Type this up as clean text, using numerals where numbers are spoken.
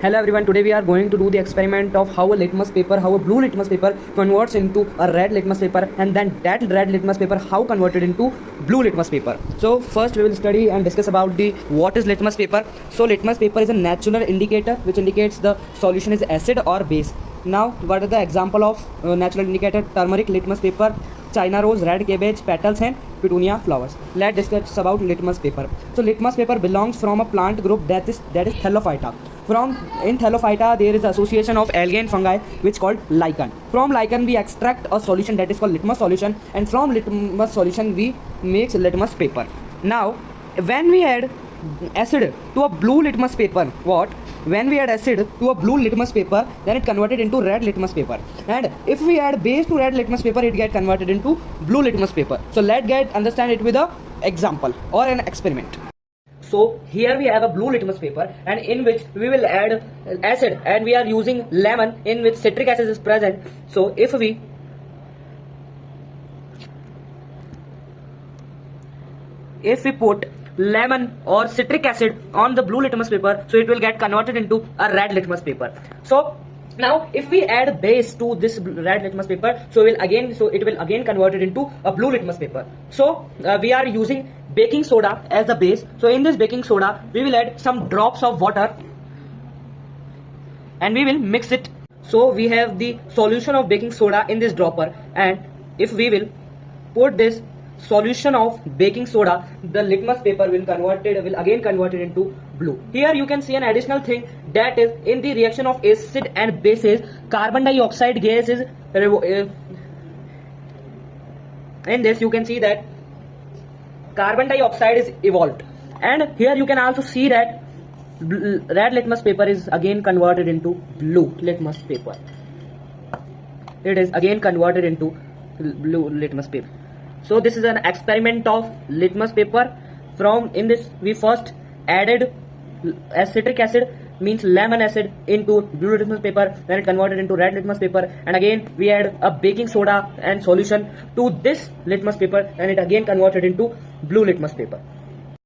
Hello everyone, today we are going to do the experiment of how a blue litmus paper converts into a red litmus paper, and then that red litmus paper how converted into blue litmus paper. So first we will study and discuss about the what is litmus paper. So litmus paper is a natural indicator which indicates the solution is acid or base. Now what are the example of natural indicator? Turmeric litmus paper, China rose, red cabbage petals and petunia flowers. Let's discuss about litmus paper. So litmus paper belongs from a plant group that is Thallophyta. In Thallophyta there is association of algae and fungi which called lichen. From lichen we extract a solution that is called litmus solution, and from litmus solution we make litmus paper. Now when we add acid to a blue litmus paper, when we add acid to a blue litmus paper, then it converted into red litmus paper, and if we add base to red litmus paper, it get converted into blue litmus paper. So let's get understand it with a example or an experiment. So here we have a blue litmus paper, and in which we will add acid, and we are using lemon in which citric acid is present. So if we put lemon or citric acid on the blue litmus paper, so it will get converted into a red litmus paper. So now if we add base to this red litmus paper, so it will again convert it into a blue litmus paper. So we are using baking soda as the base. So in this baking soda we will add some drops of water and we will mix it. So we have the solution of baking soda in this dropper, and if we will put this solution of baking soda, the litmus paper will again converted into blue. Here you can see an additional thing, that is in the reaction of acid and bases, carbon dioxide gas is in this you can see that carbon dioxide is evolved, and here you can also see that red litmus paper is again converted into blue litmus paper. It is again converted into blue litmus paper. So this is an experiment of litmus paper. In this we first added citric acid, means lemon acid, into blue litmus paper, then it converted into red litmus paper, and again we add a baking soda and solution to this litmus paper, and it again converted into blue litmus paper.